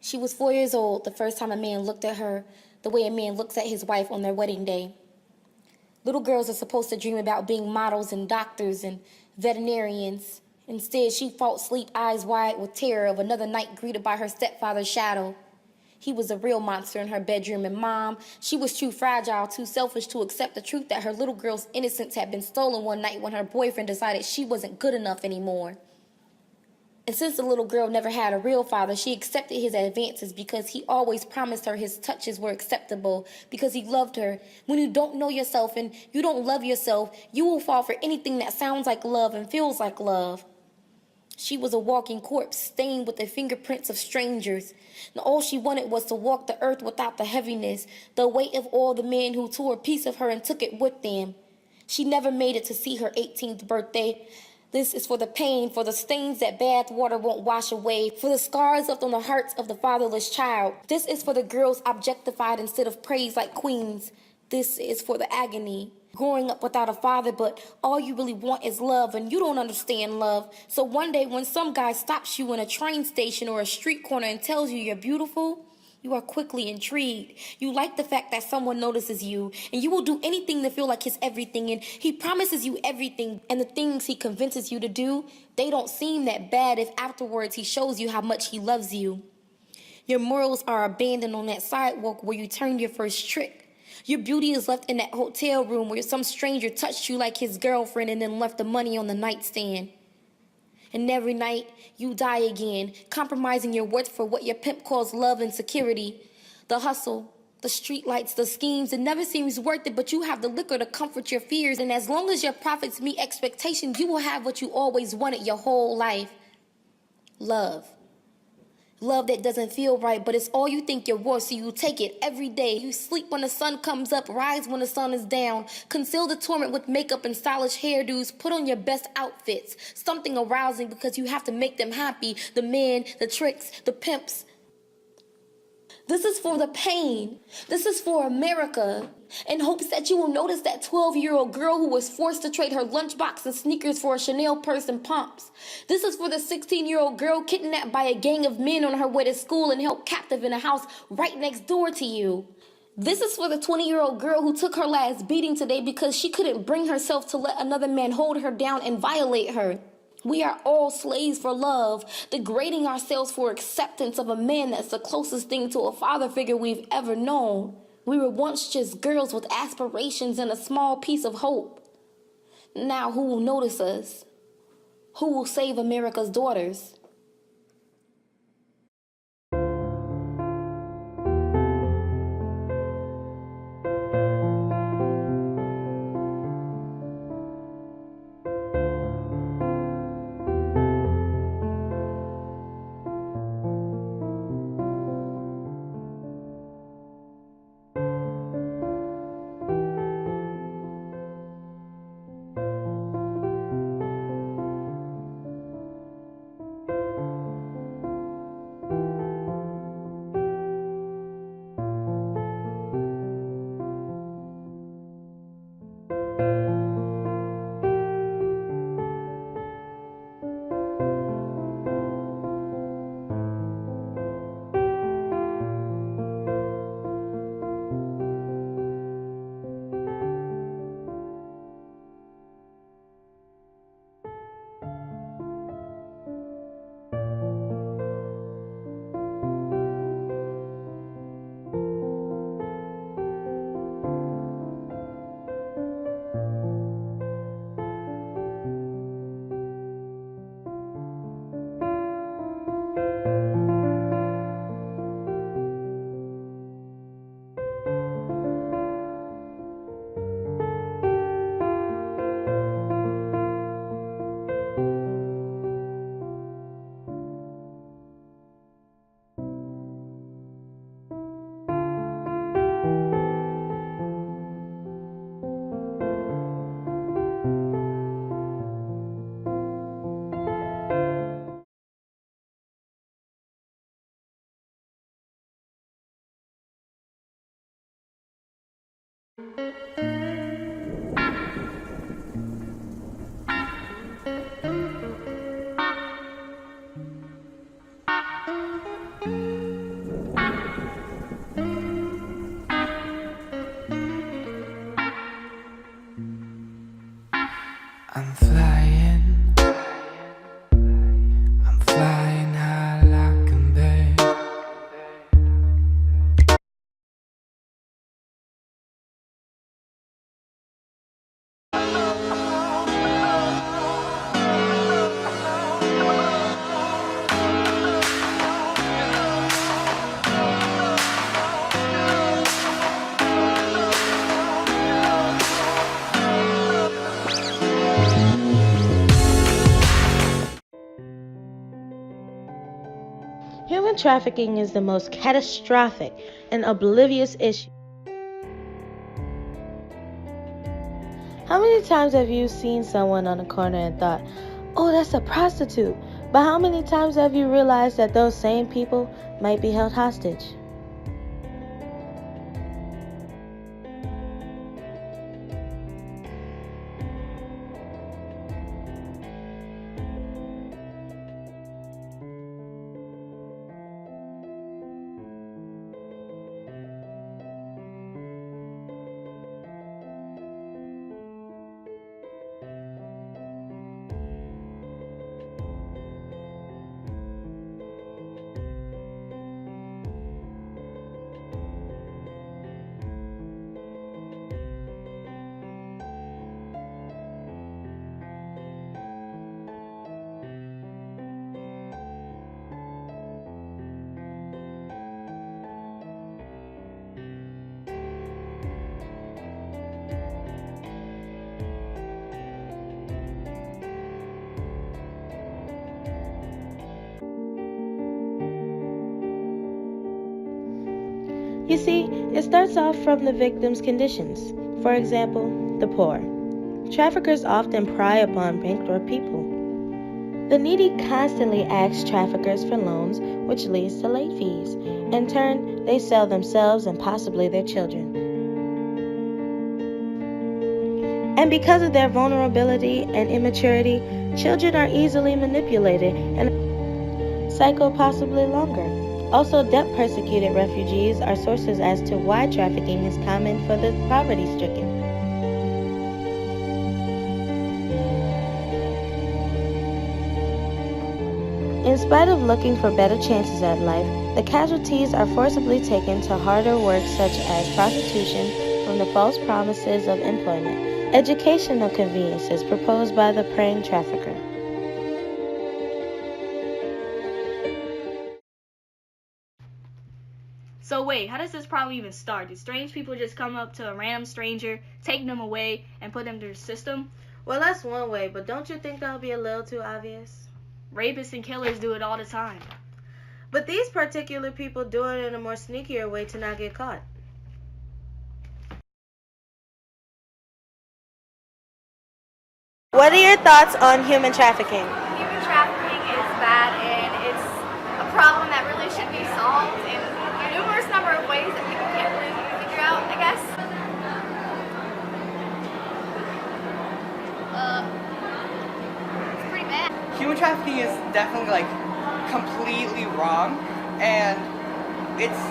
She was 4 years old the first time a man looked at her the way a man looks at his wife on their wedding day. Little girls are supposed to dream about being models and doctors and veterinarians. Instead, she fought sleep, eyes wide with terror of another night greeted by her stepfather's shadow. He was a real monster in her bedroom, and Mom, she was too fragile, too selfish to accept the truth that her little girl's innocence had been stolen one night when her boyfriend decided she wasn't good enough anymore. And since the little girl never had a real father, she accepted his advances because he always promised her his touches were acceptable, because he loved her. When you don't know yourself and you don't love yourself, you will fall for anything that sounds like love and feels like love. She was a walking corpse, stained with the fingerprints of strangers. And all she wanted was to walk the earth without the heaviness, the weight of all the men who tore a piece of her and took it with them. She never made it to see her 18th birthday. This is for the pain, for the stains that bath water won't wash away, for the scars left on the hearts of the fatherless child. This is for the girls objectified instead of praised like queens. This is for the agony. Growing up without a father, but all you really want is love, and you don't understand love. So one day when some guy stops you in a train station or a street corner and tells you you're beautiful, you are quickly intrigued. You like the fact that someone notices you, and you will do anything to feel like he's everything, and he promises you everything, and the things he convinces you to do, they don't seem that bad if afterwards he shows you how much he loves you. Your morals are abandoned on that sidewalk where you turned your first trick. Your beauty is left in that hotel room where some stranger touched you like his girlfriend and then left the money on the nightstand. And every night, you die again, compromising your worth for what your pimp calls love and security. The hustle, the street lights, the schemes, it never seems worth it, but you have the liquor to comfort your fears. And as long as your profits meet expectations, you will have what you always wanted your whole life. Love. Love that doesn't feel right, but it's all you think you're worth, so you take it every day. You sleep when the sun comes up, rise when the sun is down. Conceal the torment with makeup and stylish hairdos. Put on your best outfits. Something arousing because you have to make them happy. The men, the tricks, the pimps. This is for the pain. This is for America. In hopes that you will notice that 12-year-old girl who was forced to trade her lunchbox and sneakers for a Chanel purse and pumps. This is for the 16-year-old girl kidnapped by a gang of men on her way to school and held captive in a house right next door to you. This is for the 20-year-old girl who took her last beating today because she couldn't bring herself to let another man hold her down and violate her. We are all slaves for love, degrading ourselves for acceptance of a man that's the closest thing to a father figure we've ever known. We were once just girls with aspirations and a small piece of hope. Now who will notice us? Who will save America's daughters? I'm flying, I'm flying high like a bird. Human trafficking is the most catastrophic and oblivious issue. How many times have you seen someone on a corner and thought, oh, that's a prostitute? But how many times have you realized that those same people might be held hostage? You see, it starts off from the victim's conditions. For example, the poor. Traffickers often prey upon bankrupt people. The needy constantly ask traffickers for loans, which leads to late fees. In turn, they sell themselves and possibly their children. And because of their vulnerability and immaturity, children are easily manipulated and cycle possibly longer. Also, debt-persecuted refugees are sources as to why trafficking is common for the poverty-stricken. In spite of looking for better chances at life, the casualties are forcibly taken to harder work such as prostitution from the false promises of employment, educational conveniences proposed by the preying trafficker. So wait, how does this problem even start? Do strange people just come up to a random stranger, take them away, and put them through the system? Well, that's one way, but don't you think that'll be a little too obvious? Rapists and killers do it all the time. But these particular people do it in a more sneakier way to not get caught. What are your thoughts on human trafficking? Human trafficking is bad, and it's a problem that really should be solved in numerous number of ways that people can't really figure out, I guess. It's pretty bad. Human trafficking is definitely like completely wrong, and it's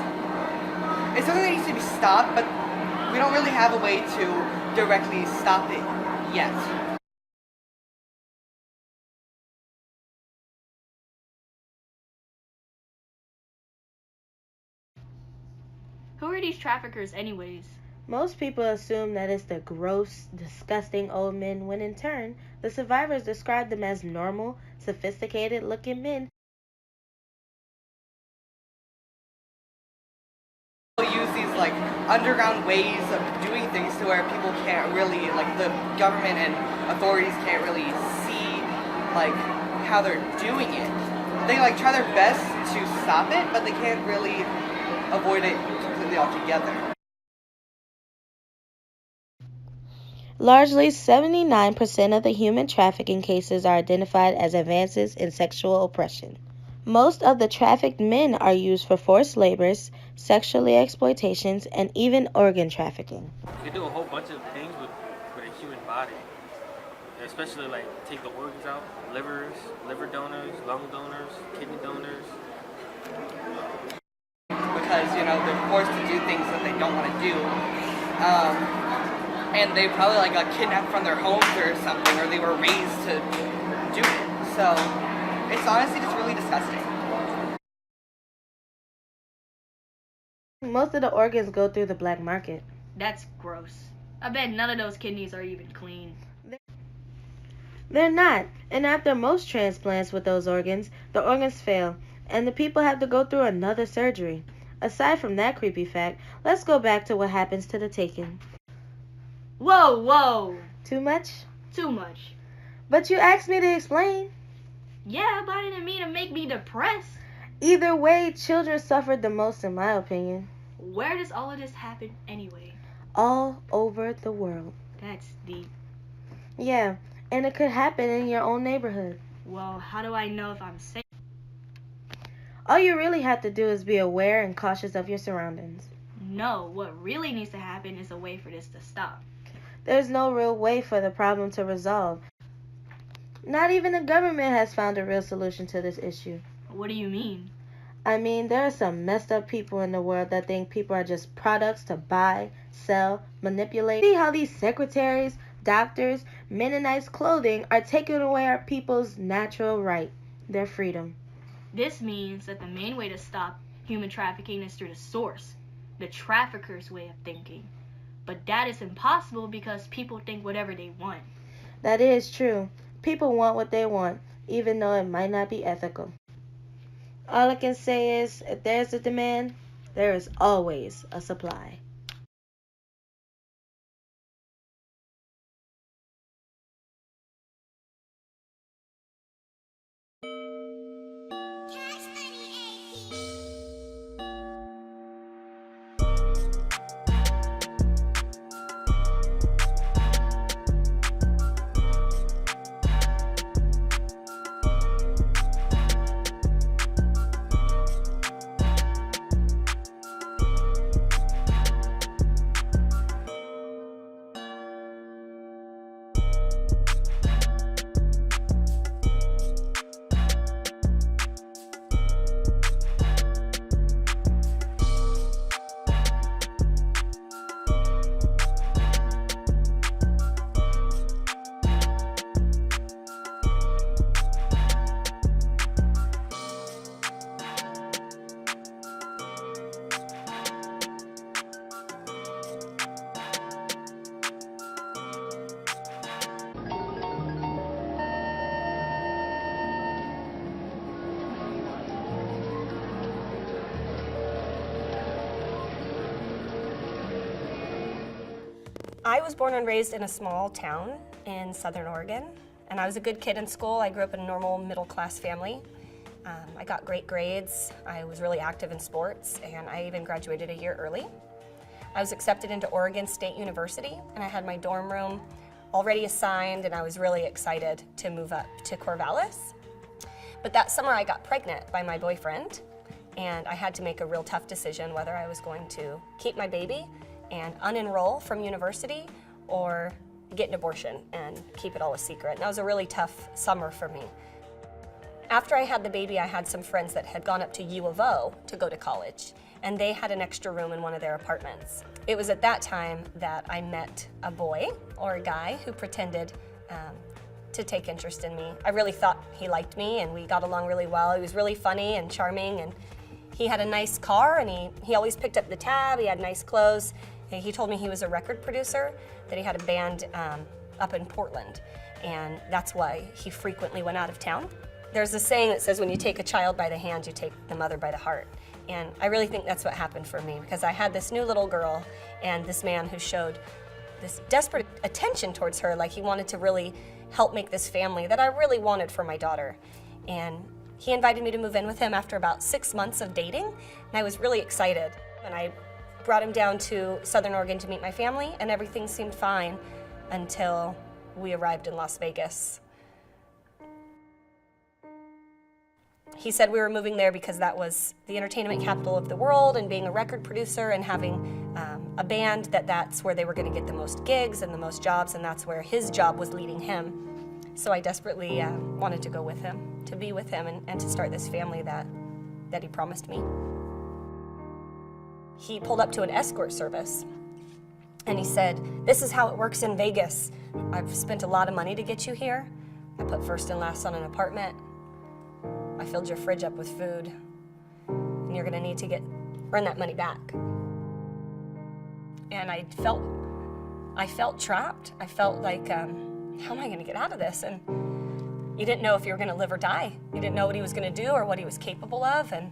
something that needs to be stopped, but we don't really have a way to directly stop it yet. Who are these traffickers anyways? Most people assume that it's the gross, disgusting old men, when in turn, the survivors describe them as normal, sophisticated-looking men. People use these like underground ways of doing things to where people can't really, like the government and authorities can't really see like how they're doing it. They like try their best to stop it, but they can't really avoid it completely altogether. Largely, 79% of the human trafficking cases are identified as advances in sexual oppression. Most of the trafficked men are used for forced labors, sexually exploitations, and even organ trafficking. You can do a whole bunch of things with a human body, especially like take the organs out, liver donors, lung donors, kidney donors. Because they're forced to do things that they don't want to do. and they probably like got kidnapped from their homes or something, or they were raised to do it. So it's honestly just really disgusting. Most of the organs go through the black market. That's gross. I bet none of those kidneys are even clean. They're not, and after most transplants with those organs, the organs fail, and the people have to go through another surgery. Aside from that creepy fact, let's go back to what happens to the taken. Whoa, whoa. Too much? Too much. But you asked me to explain. Yeah, but I didn't mean to make me depressed. Either way, children suffered the most in my opinion. Where does all of this happen anyway? All over the world. That's deep. Yeah, and it could happen in your own neighborhood. Well, how do I know if I'm safe? All you really have to do is be aware and cautious of your surroundings. No, what really needs to happen is a way for this to stop. There's no real way for the problem to resolve. Not even the government has found a real solution to this issue. What do you mean? I mean, there are some messed up people in the world that think people are just products to buy, sell, manipulate. See how these secretaries, doctors, men in nice clothing are taking away our people's natural right, their freedom. This means that the main way to stop human trafficking is through the source, the trafficker's way of thinking. But that is impossible because people think whatever they want. That is true. People want what they want, even though it might not be ethical. All I can say is, if there's a demand, there is always a supply. I was born and raised in a small town in Southern Oregon, and I was a good kid in school. I grew up in a normal middle-class family. I got great grades, I was really active in sports, and I even graduated a year early. I was accepted into Oregon State University, and I had my dorm room already assigned, and I was really excited to move up to Corvallis. But that summer I got pregnant by my boyfriend, and I had to make a real tough decision whether I was going to keep my baby and unenroll from university or get an abortion and keep it all a secret. And that was a really tough summer for me. After I had the baby, I had some friends that had gone up to U of O to go to college, and they had an extra room in one of their apartments. It was at that time that I met a boy or a guy who pretended to take interest in me. I really thought he liked me, and we got along really well. He was really funny and charming, and he had a nice car, and he always picked up the tab. He had nice clothes. He told me he was a record producer, that he had a band up in Portland, and that's why he frequently went out of town. There's a saying that says when you take a child by the hand, you take the mother by the heart. And I really think that's what happened for me, because I had this new little girl and this man who showed this desperate attention towards her, like he wanted to really help make this family that I really wanted for my daughter. And he invited me to move in with him after about 6 months of dating, and I was really excited. And I brought him down to Southern Oregon to meet my family, and everything seemed fine until we arrived in Las Vegas. He said we were moving there because that was the entertainment capital of the world, and being a record producer and having a band, that's where they were going to get the most gigs and the most jobs, and that's where his job was leading him. So I desperately wanted to go with him, to be with him, and to start this family that he promised me. He pulled up to an escort service, And he said, "This is how it works in Vegas. I've spent a lot of money to get you here. I put first and last on an apartment. I filled your fridge up with food. And you're gonna need to earn that money back." And I felt trapped. I felt like, how am I gonna get out of this? And you didn't know if you were gonna live or die. You didn't know what he was gonna do or what he was capable of. And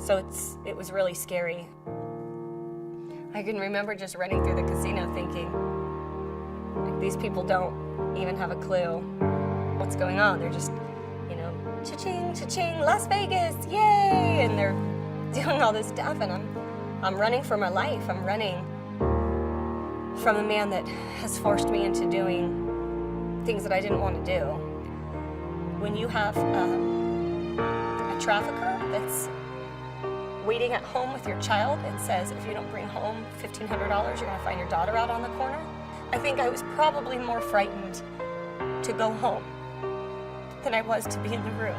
so it was really scary. I can remember just running through the casino thinking, like, these people don't even have a clue what's going on. They're just, cha-ching, cha-ching, Las Vegas, yay! And they're doing all this stuff, and I'm running for my life. I'm running from a man that has forced me into doing things that I didn't want to do. When you have a trafficker that's waiting at home with your child and says, if you don't bring home $1,500, you're gonna find your daughter out on the corner, I think I was probably more frightened to go home than I was to be in the room.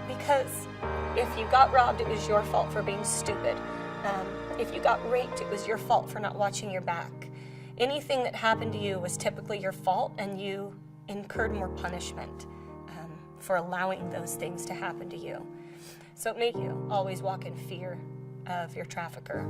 Because if you got robbed, it was your fault for being stupid. If you got raped, it was your fault for not watching your back. Anything that happened to you was typically your fault, and you incurred more punishment for allowing those things to happen to you. So it made you always walk in fear of your trafficker.